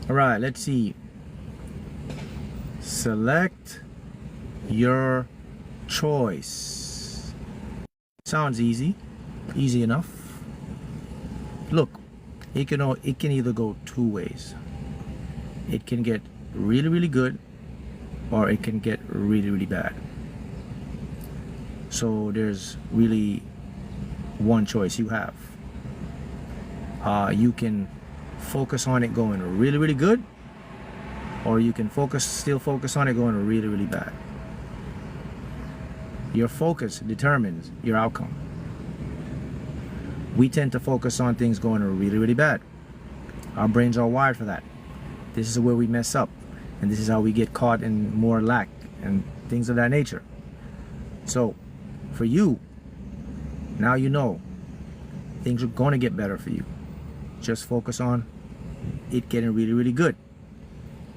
All right, let's see. Select your choice. Sounds easy enough. Look, it can either go two ways. It can get really, really good, or it can get really, really bad. So there's really one choice you have. You can focus on it going really, really good, or you can still focus on it going really, really bad. Your focus determines your outcome. We tend to focus on things going really, really bad. Our brains are wired for that. This is where we mess up, and this is how we get caught in more lack and things of that nature. So for you, now you know things are going to get better for you. Just focus on it getting really, really good.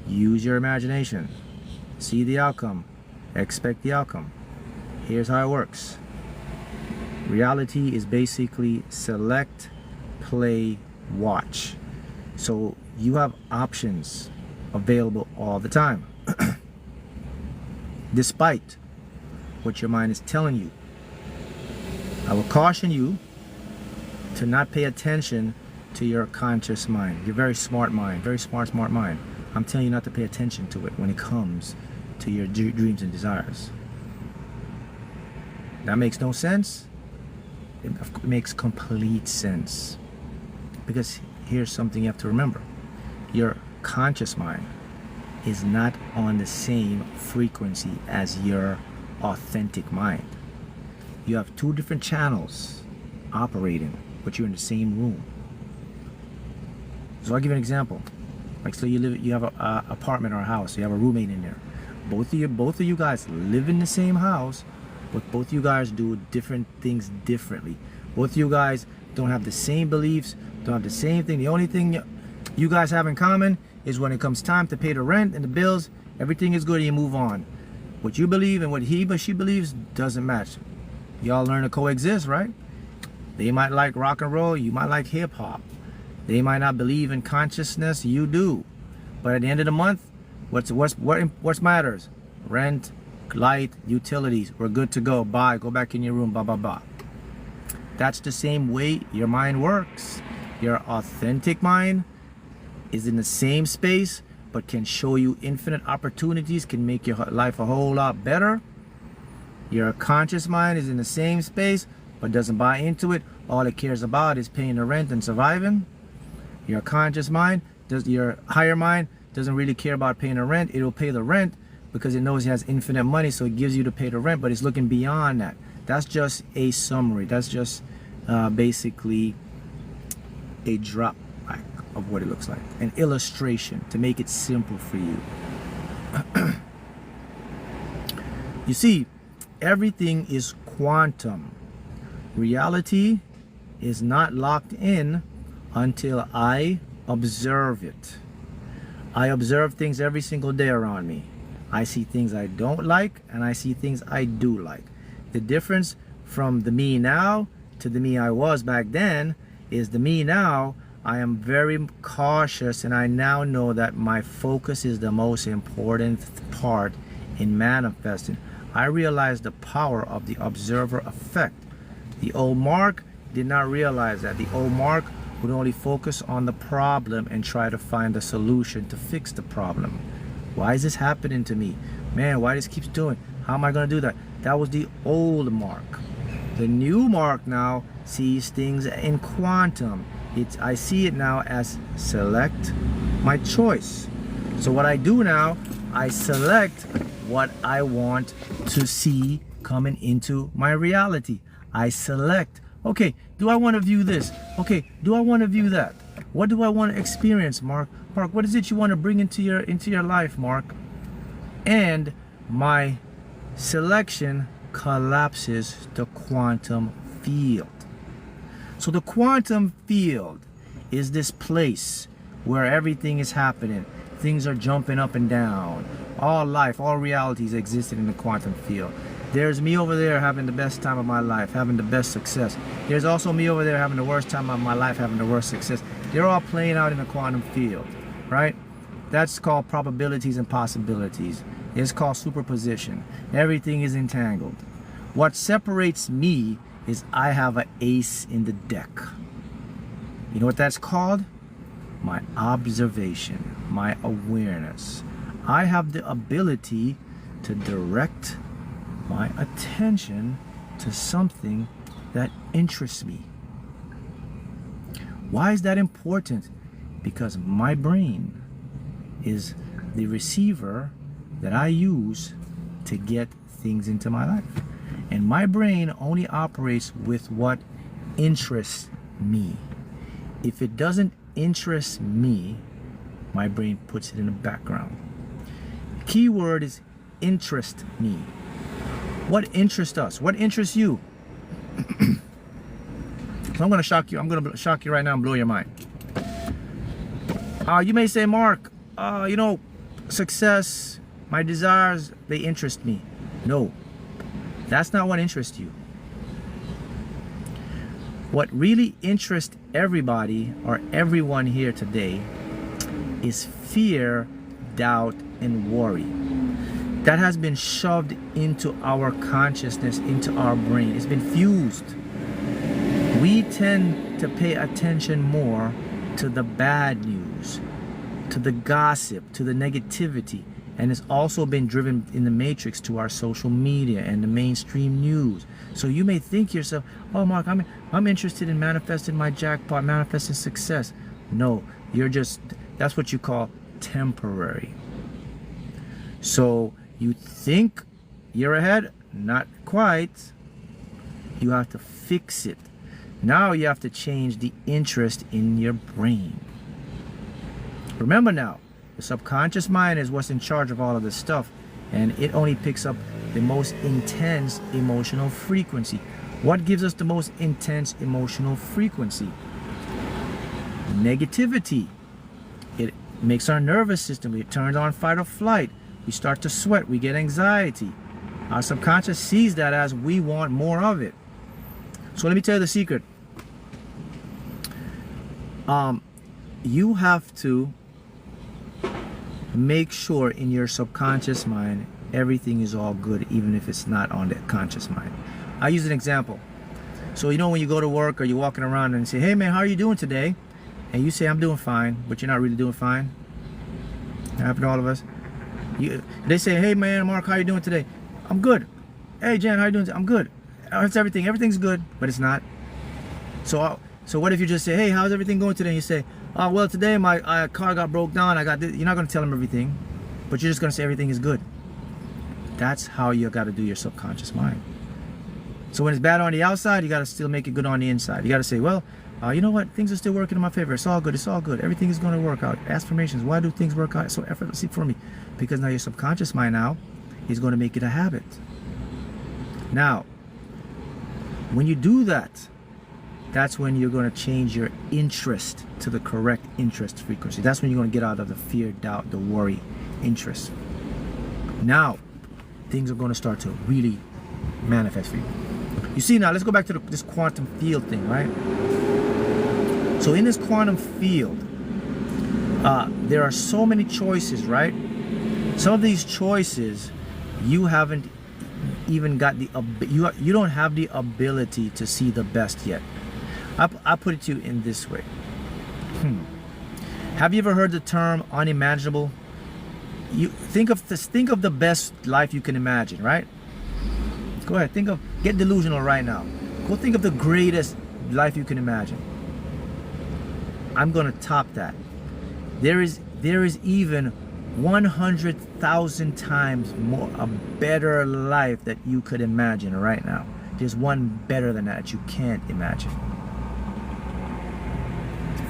Use your imagination. See the outcome. Expect the outcome. Here's how it works. Reality is basically select, play, watch. So you have options available all the time. Despite what your mind is telling you. I will caution you to not pay attention to your conscious mind, your very smart mind, very smart mind. I'm telling you not to pay attention to it when it comes to your dreams and desires. That makes no sense? It makes complete sense. Because here's something you have to remember. Your conscious mind is not on the same frequency as your authentic mind. You have two different channels operating, but you're in the same room. So I'll give you an example. Like, so you have a apartment or a house, you have a roommate in there. Both of you guys live in the same house, but both of you guys do different things differently. Both of you guys don't have the same beliefs, don't have the same thing. The only thing you guys have in common is when it comes time to pay the rent and the bills, everything is good and you move on. What you believe and what he or she believes doesn't match. Y'all learn to coexist, right? They might like rock and roll, you might like hip hop. They might not believe in consciousness, you do. But at the end of the month, what matters? Rent, light, utilities, we're good to go. Bye, go back in your room, blah, blah, blah. That's the same way your mind works. Your authentic mind is in the same space, but can show you infinite opportunities, can make your life a whole lot better. Your conscious mind is in the same space, but doesn't buy into it. All it cares about is paying the rent and surviving. Your conscious mind, your higher mind, doesn't really care about paying the rent. It will pay the rent because it knows it has infinite money, so it gives you to pay the rent, but it's looking beyond that. That's just a summary. That's just basically a drop back of what it looks like. An illustration to make it simple for you. You see, everything is quantum. Reality is not locked in until I observe it. I observe things every single day around me. I see things I don't like and I see things I do like. The difference from the me now to the me I was back then is the me now, I am very cautious and I now know that my focus is the most important part in manifesting. I realize the power of the observer effect. The old Mark did not realize that. The old Mark would only focus on the problem and try to find a solution to fix the problem. Why is this happening to me? Man, why this keeps doing? How am I going to do that? That was the old Mark. The new Mark now sees things in quantum. I see it now as select my choice. So what I do now, I select what I want to see coming into my reality. I select, okay, do I want to view this? Okay, do I want to view that? What do I want to experience, Mark? Mark, what is it you want to bring into your life, Mark? And my selection collapses the quantum field. So the quantum field is this place where everything is happening. Things are jumping up and down. All life, all realities existed in the quantum field. There's me over there having the best time of my life, having the best success. There's also me over there having the worst time of my life, having the worst success. They're all playing out in the quantum field, right? That's called probabilities and possibilities. It's called superposition. Everything is entangled. What separates me is I have an ace in the deck. You know what that's called? My observation, my awareness. I have the ability to direct my attention to something that interests me. Why is that important? Because my brain is the receiver that I use to get things into my life. And my brain only operates with what interests me. If it doesn't interest me, my brain puts it in the background. The key word is interest me. What interests us? What interests you? So I'm going to shock you. I'm going to shock you right now and blow your mind. You may say, Mark, you know, success, my desires, they interest me. No, that's not what interests you. What really interests everybody or everyone here today is fear, doubt, and worry. That has been shoved into our consciousness, into our brain. It's been fused. We tend to pay attention more to the bad news, to the gossip, to the negativity. And it's also been driven in the matrix to our social media and the mainstream news. So you may think to yourself, oh Mark, I'm interested in manifesting my jackpot, manifesting success. No, that's what you call temporary. So you think you're ahead? Not quite. You have to fix it. Now you have to change the interest in your brain. Remember now, the subconscious mind is what's in charge of all of this stuff, and it only picks up the most intense emotional frequency. What gives us the most intense emotional frequency? Negativity. It makes our nervous system, it turns on fight or flight. We start to sweat, we get anxiety. Our subconscious sees that as we want more of it. So let me tell you the secret. You have to make sure in your subconscious mind everything is all good, even if it's not on the conscious mind. I use an example. So you know when you go to work or you're walking around and say, hey man, how are you doing today? And you say, I'm doing fine, but you're not really doing fine. It happened to all of us. They say, hey man, Mark, how are you doing today? I'm good. Hey Jan, how are you doing? I'm good. It's everything. Everything's good, but it's not. So what if you just say, hey, how's everything going today? And you say, oh, well, today my car got broke down. I got this. You're not going to tell them everything, but you're just going to say everything is good. That's how you got to do your subconscious mind. So when it's bad on the outside, you got to still make it good on the inside. You got to say, well, you know what? Things are still working in my favor. It's all good. It's all good. Everything is going to work out. Affirmations. Why do things work out so effortlessly for me? Because now your subconscious mind now is going to make it a habit. Now, when you do that, that's when you're going to change your interest to the correct interest frequency. That's when you're going to get out of the fear, doubt, the worry, interest. Now, things are going to start to really manifest for you. You see, now let's go back to this quantum field thing, right? So in this quantum field, there are so many choices, right? Some of these choices, you haven't even got you don't have the ability to see the best yet. I put it to you in this way. Have you ever heard the term unimaginable? You think of the best life you can imagine, right? Go ahead, get delusional right now. Go think of the greatest life you can imagine. I'm gonna top that. There is even 100,000 times more a better life that you could imagine right now. There's one better than that you can't imagine.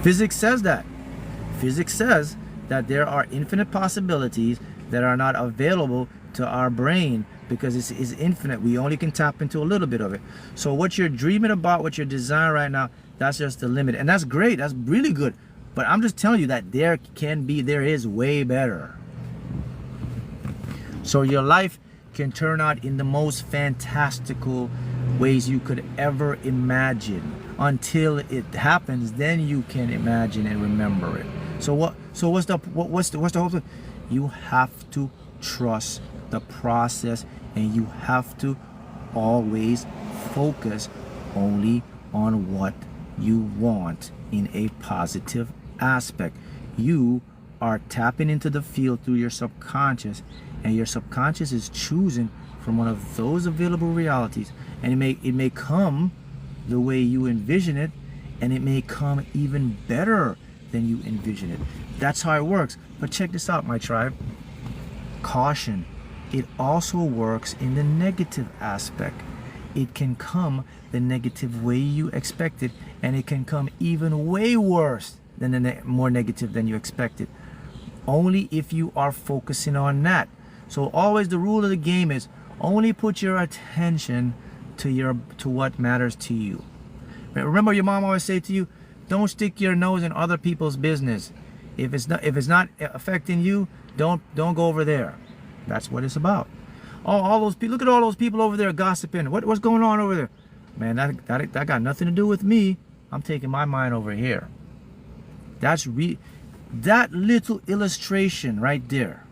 Physics says that. Physics says that there are infinite possibilities that are not available to our brain because it's infinite. We only can tap into a little bit of it. So what you're dreaming about, what you're desiring right now, that's just the limit. And that's great. That's really good. But I'm just telling you that there is way better. So your life can turn out in the most fantastical ways you could ever imagine. Until it happens, then you can imagine and remember it. So what? So what's the whole thing? You have to trust the process, and you have to always focus only on what you want in a positive aspect. You are tapping into the field through your subconscious, and your subconscious is choosing from one of those available realities, and it may come the way you envision it, and it may come even better than you envision it. That's how it works. But check this out, my tribe. Caution. It also works in the negative aspect. It can come the negative way you expected, and it can come even way worse than the more negative than you expected. Only if you are focusing on that. So always the rule of the game is only put your attention to what matters to you. Remember, your mom always say to you, don't stick your nose in other people's business. If it's not affecting you, don't go over there. That's what it's about. All those people, look at all those people over there gossiping. What's going on over there? Man, that got nothing to do with me. I'm taking my mind over here. That little illustration right there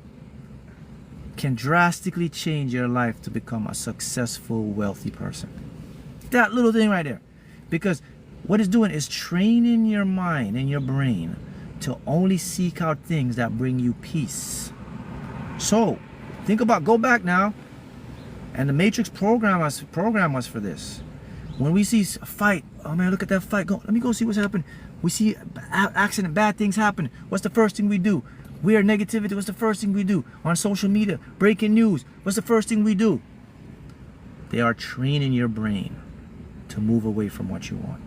can drastically change your life to become a successful, wealthy person. That little thing right there. Because what it's doing is training your mind and your brain to only seek out things that bring you peace. So, think about, go back now, and the Matrix program us for this. When we see a fight, oh man, look at that fight. Let me go see what's happening. We see accident, bad things happen. What's the first thing we do? Weird negativity, what's the first thing we do? On social media, breaking news, what's the first thing we do? They are training your brain to move away from what you want.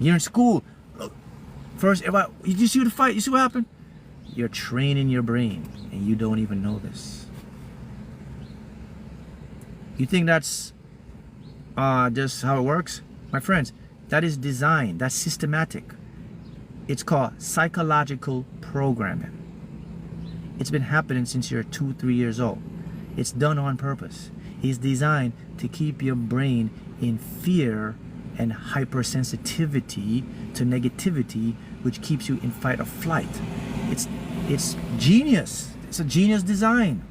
You're in school. First, did you see the fight? You see what happened? You're training your brain, and you don't even know this. You think that's just how it works? My friends, that is design. That's systematic. It's called psychological programming. It's been happening since you're 2-3 years old. It's done on purpose. It's designed to keep your brain in fear and hypersensitivity to negativity, which keeps you in fight or flight. It's genius. It's a genius design.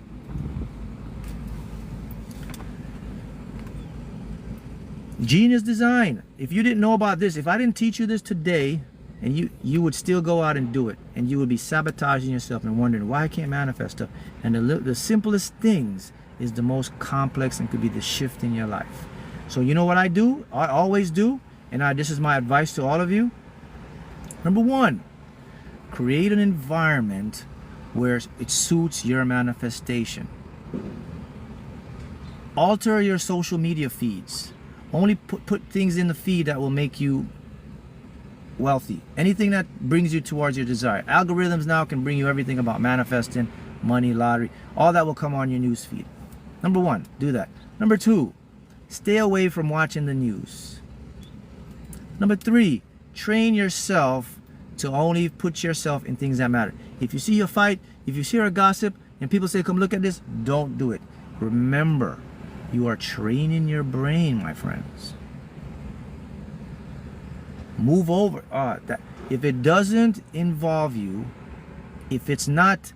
Genius design. If you didn't know about this, if I didn't teach you this today, and you would still go out and do it, and you would be sabotaging yourself and wondering why I can't manifest stuff. And the simplest things is the most complex and could be the shift in your life. So you know what I do? I always do, and this is my advice to all of you. Number one, create an environment where it suits your manifestation. Alter your social media feeds. Only put things in the feed that will make you wealthy. Anything that brings you towards your desire. Algorithms now can bring you everything about manifesting, money, lottery. All that will come on your news feed. Number one, do that. Number two, stay away from watching the news. Number three, train yourself to only put yourself in things that matter. If you see a fight, if you hear a gossip, and people say, come look at this, don't do it. Remember, you are training your brain, my friends. Move over. If it doesn't involve you, if it's not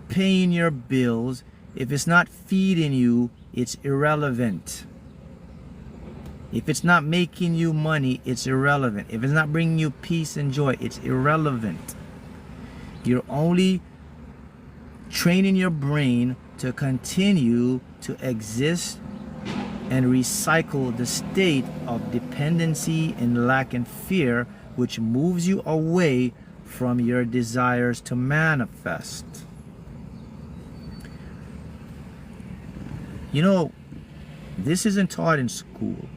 paying your bills, if it's not feeding you, it's irrelevant. If it's not making you money, it's irrelevant. If it's not bringing you peace and joy, it's irrelevant. You're only training your brain to continue to exist and recycle the state of dependency and lack and fear, which moves you away from your desires to manifest. You know, this isn't taught in school,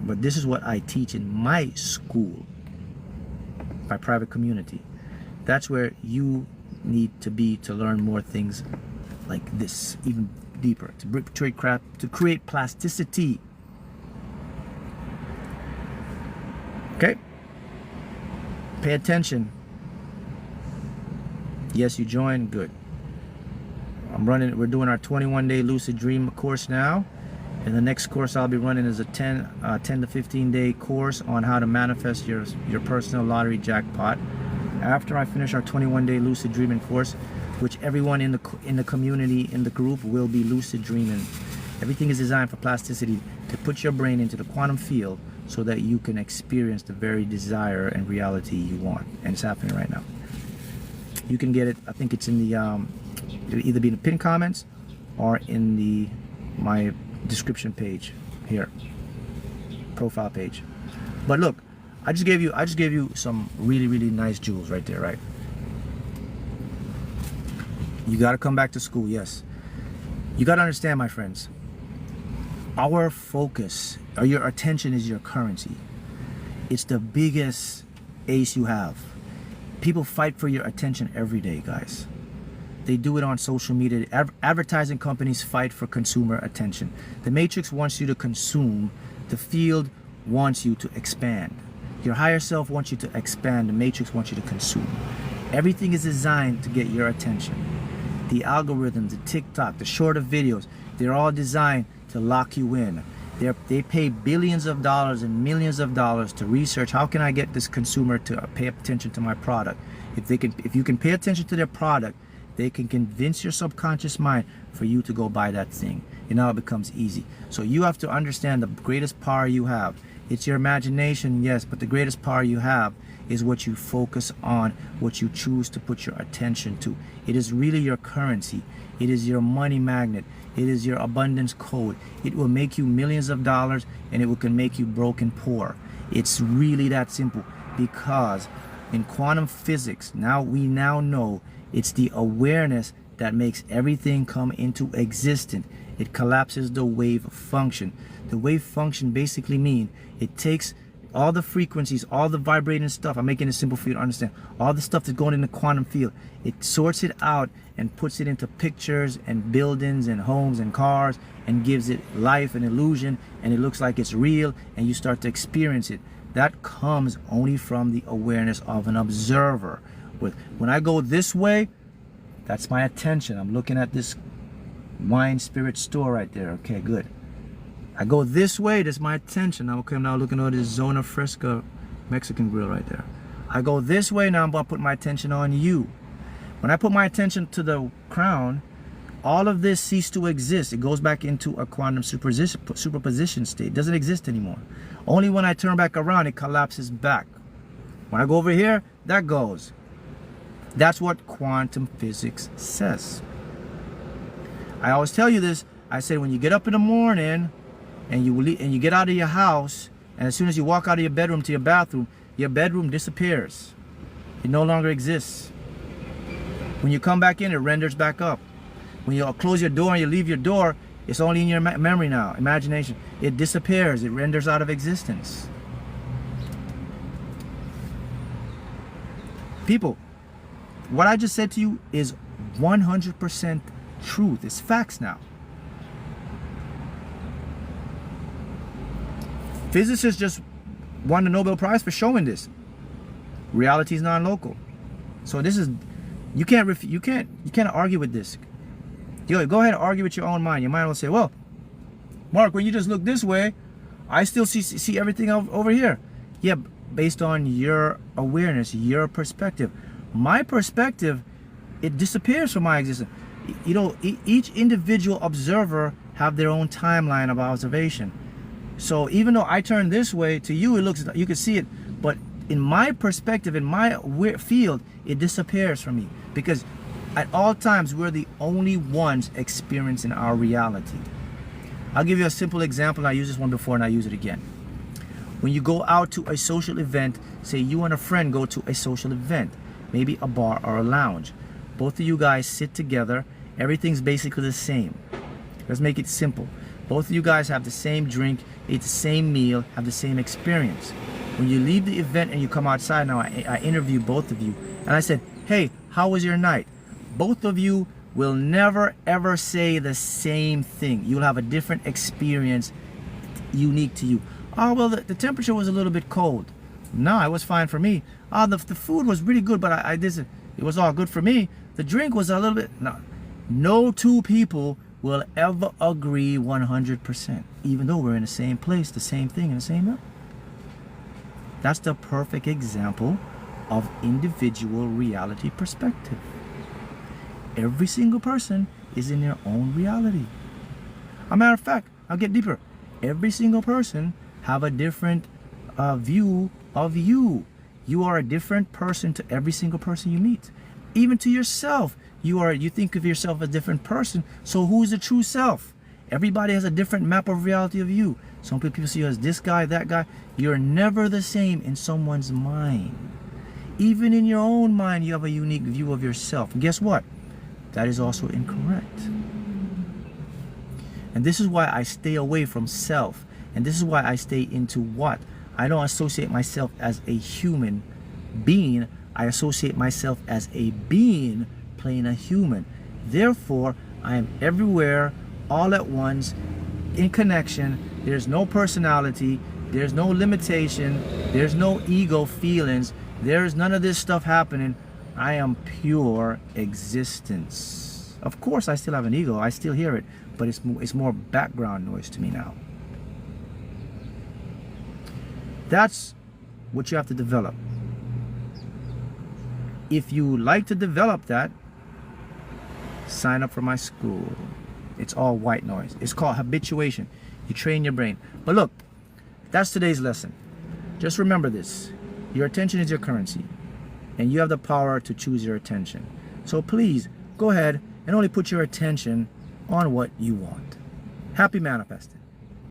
but this is what I teach in my school, my private community. That's where you need to be to learn more things like this, even deeper, to create plasticity. Okay? Pay attention. Yes, you joined? Good. We're doing our 21-day lucid dream course now. And the next course I'll be running is a 10 to 15 day course on how to manifest your personal lottery jackpot. After I finish our 21-day lucid dreaming course, which everyone in the community, in the group, will be lucid dreaming. Everything is designed for plasticity, to put your brain into the quantum field so that you can experience the very desire and reality you want. And it's happening right now. You can get it, I think it's in the, it'll either be in the pinned comments or in my description page here, profile page. But look, I just gave you some really nice jewels right there, right? You got to come back to school, yes. You got to understand, my friends, our focus, or your attention, is your currency. It's the biggest ace you have. People fight for your attention every day, guys. They do it on social media. Advertising companies fight for consumer attention. The matrix wants you to consume. The field wants you to expand. Your higher self wants you to expand. The matrix wants you to consume. Everything is designed to get your attention. The algorithms, the TikTok, the shorter videos, they're all designed to lock you in. They pay billions of dollars and millions of dollars to research how can I get this consumer to pay attention to my product. If you can pay attention to their product, they can convince your subconscious mind for you to go buy that thing. And now it becomes easy. So you have to understand the greatest power you have. It's your imagination, yes, but the greatest power you have is what you focus on, what you choose to put your attention to. It is really your currency. It is your money magnet. It is your abundance code. It will make you millions of dollars, and it can make you broke and poor. It's really that simple, because in quantum physics, we now know it's the awareness that makes everything come into existence. It collapses the wave function. The wave function basically means it takes all the frequencies, all the vibrating stuff. I'm making it simple for you to understand. All the stuff that's going in the quantum field, it sorts it out and puts it into pictures and buildings and homes and cars and gives it life and illusion, and it looks like it's real, and you start to experience it. That comes only from the awareness of an observer. When I go this way, that's my attention. I'm looking at this wine spirit store right there. Okay, good. I go this way, that's my attention. Okay, I'm now looking at this Zona Fresca Mexican grill right there. I go this way, now I'm going to put my attention on you. When I put my attention to the crown, all of this ceases to exist. It goes back into a quantum superposition state. It doesn't exist anymore. Only when I turn back around, it collapses back. When I go over here, that goes. That's what quantum physics says. I always tell you this. I say when you get up in the morning and you get out of your house, and as soon as you walk out of your bedroom to your bedroom disappears. It no longer exists. When you come back in, it renders back up. When you close your door and you leave your door, it's only in your memory now, imagination. It disappears. It renders out of existence. People, what I just said to you is 100% truth. It's facts now. Physicists just won the Nobel Prize for showing this. Reality is non-local. So this is, you can't argue with this. Yo, go ahead and argue with your own mind. Your mind will say, well, Mark, when you just look this way, I still see everything over here. Yeah, based on your awareness, your perspective. My perspective, it disappears from my existence. You know, each individual observer have their own timeline of observation. So even though I turn this way, to you it looks, you can see it, but in my perspective, in my field, it disappears from me, because at all times we're the only ones experiencing our reality. I'll give you a simple example. I used this one before and I use it again. When you go out to a social event, say you and a friend go to a social event, maybe a bar or a lounge. Both of you guys sit together. Everything's basically the same. Let's make it simple. Both of you guys have the same drink, eat the same meal, have the same experience. When you leave the event and you come outside now, I interview both of you. And I said, hey, how was your night? Both of you will never ever say the same thing. You'll have a different experience unique to you. Oh, well, the temperature was a little bit cold. No, it was fine for me. Oh, the food was really good, but it was all good for me. The drink was a little bit, no two people will ever agree 100%, even though we're in the same place, the same thing, in the same room. That's the perfect example of individual reality perspective. Every single person is in their own reality. As a matter of fact, I'll get deeper. Every single person have a different view of you. You are a different person to every single person you meet. Even to yourself, you think of yourself as a different person. So who's the true self? Everybody has a different map of reality of you. Some people see you as this guy, that guy. You're never the same in someone's mind. Even in your own mind, you have a unique view of yourself. And guess what? That is also incorrect. And this is why I stay away from self. And this is why I stay into what? I don't associate myself as a human being. I associate myself as a being playing a human. Therefore, I am everywhere, all at once, in connection. There's no personality. There's no limitation. There's no ego feelings. There's none of this stuff happening. I am pure existence. Of course, I still have an ego. I still hear it, but it's more background noise to me now. That's what you have to develop. If you like to develop that, sign up for my school. It's all white noise. It's called habituation. You train your brain. But look, that's today's lesson. Just remember this. Your attention is your currency, and you have the power to choose your attention. So please, go ahead and only put your attention on what you want. Happy manifesting.